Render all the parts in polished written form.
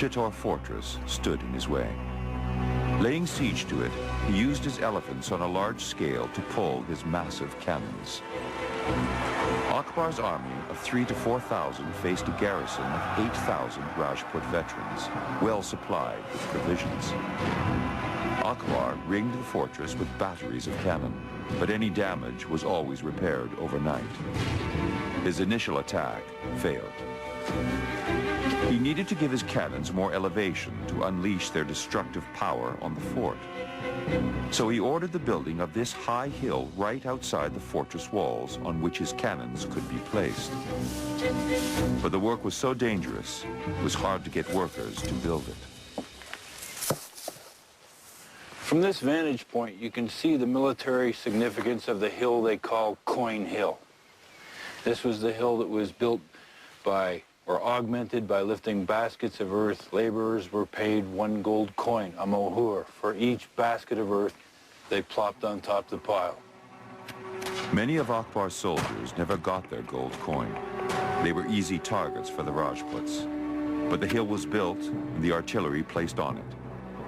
Chittoor fortress stood in his way. Laying siege to it, he used his elephants on a large scale to pull his massive cannons. Akbar's army of 3,000 to 4,000 faced a garrison of 8,000 Rajput veterans, well supplied with provisions. Akbar ringed the fortress with batteries of cannon, but any damage was always repaired overnight. His initial attack failed. He needed to give his cannons more elevation to unleash their destructive power on the fort. So he ordered the building of this high hill right outside the fortress walls on which his cannons could be placed. But the work was so dangerous, it was hard to get workers to build it. From this vantage point, you can see the military significance of the hill they call Coin Hill. This was the hill that was built by, or augmented by, lifting baskets of earth. Laborers were paid 1 gold coin, a mohur, for each basket of earth they plopped on top of the pile. Many of Akbar's soldiers never got their gold coin. They were easy targets for the Rajputs. But the hill was built and the artillery placed on it.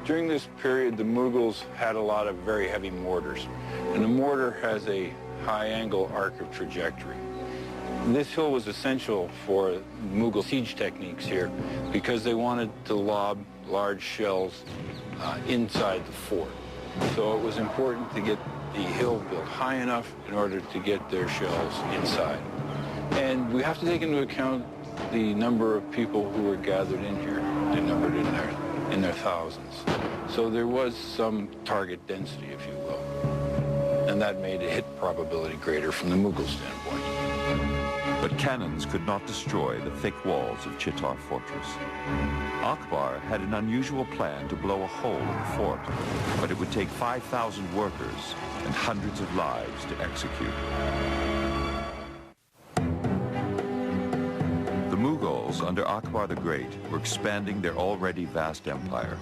During this period, the Mughals had a lot of very heavy mortars, and the mortar has a high-angle arc of trajectory. This hill was essential for Mughal siege techniques here because they wanted to lob large shells inside the fort. So it was important to get the hill built high enough in order to get their shells inside. And we have to take into account the number of people who were gathered in here. They numbered in their thousands. So there was some target density, if you will. And that made a hit probability greater from the Mughal standpoint. But cannons could not destroy the thick walls of Chittoor fortress. Akbar had an unusual plan to blow a hole in the fort, but it would take 5,000 workers and hundreds of lives to execute. The Mughals, under Akbar the Great, were expanding their already vast empire.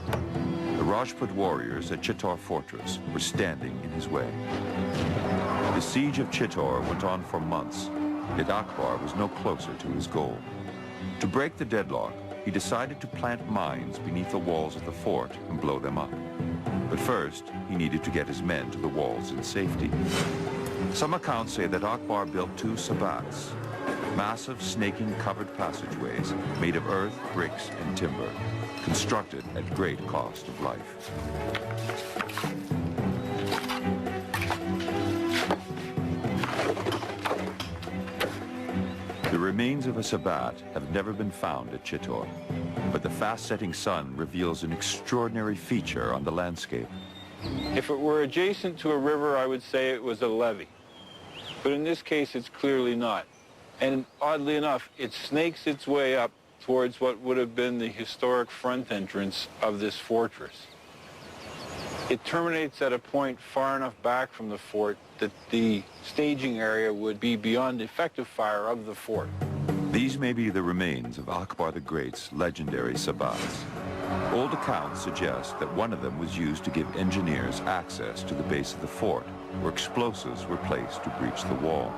The Rajput warriors at Chittoor fortress were standing in his way. The siege of Chittoor went on for months, yet Akbar was no closer to his goal. To break the deadlock, he decided to plant mines beneath the walls of the fort and blow them up. But first, he needed to get his men to the walls in safety. Some accounts say that Akbar built 2 sabbats, massive snaking-covered passageways made of earth, bricks, and timber, constructed at great cost of life. The remains of a sabbat have never been found at Chittoor, but the fast-setting sun reveals an extraordinary feature on the landscape. If it were adjacent to a river, I would say it was a levee. But in this case, it's clearly not. And oddly enough, it snakes its way up towards what would have been the historic front entrance of this fortress. It terminates at a point far enough back from the fort that the staging area would be beyond effective fire of the fort. These may be the remains of Akbar the Great's legendary sabbats. Old accounts suggest that one of them was used to give engineers access to the base of the fort, where explosives were placed to breach the wall.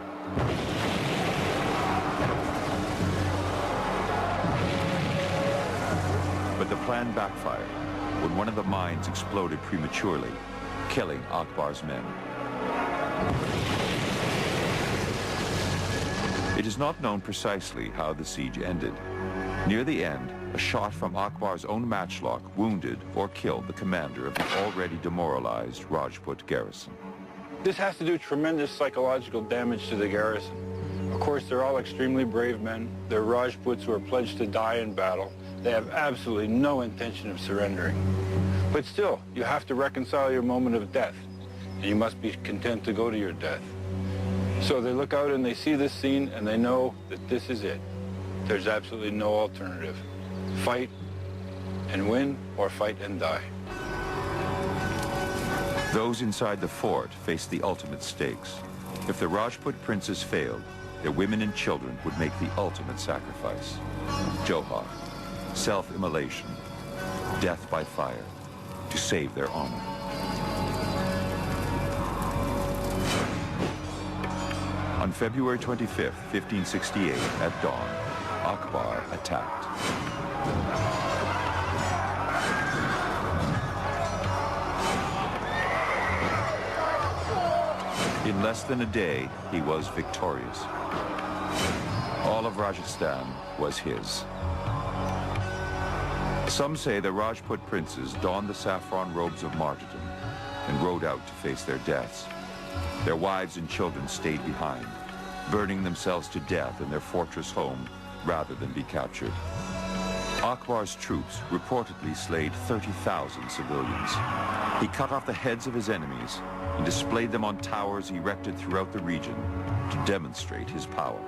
But the plan backfired when one of the mines exploded prematurely, killing Akbar's men. It is not known precisely how the siege ended. Near the end, a shot from Akbar's own matchlock wounded or killed the commander of the already demoralized Rajput garrison. This has to do tremendous psychological damage to the garrison. Of course, they're all extremely brave men. They're Rajputs who are pledged to die in battle. They have absolutely no intention of surrendering. But still, you have to reconcile your moment of death, and you must be content to go to your death. So they look out and they see this scene, and they know that this is it. There's absolutely no alternative. Fight and win, or fight and die. Those inside the fort faced the ultimate stakes. If the Rajput princes failed, their women and children would make the ultimate sacrifice. Johar, self-immolation, death by fire, to save their honor. On February 25th, 1568, at dawn, Akbar attacked. In less than a day, he was victorious. All of Rajasthan was his. Some say the Rajput princes donned the saffron robes of martyrdom and rode out to face their deaths. Their wives and children stayed behind, burning themselves to death in their fortress home rather than be captured. Akbar's troops reportedly slayed 30,000 civilians. He cut off the heads of his enemies and displayed them on towers erected throughout the region to demonstrate his power.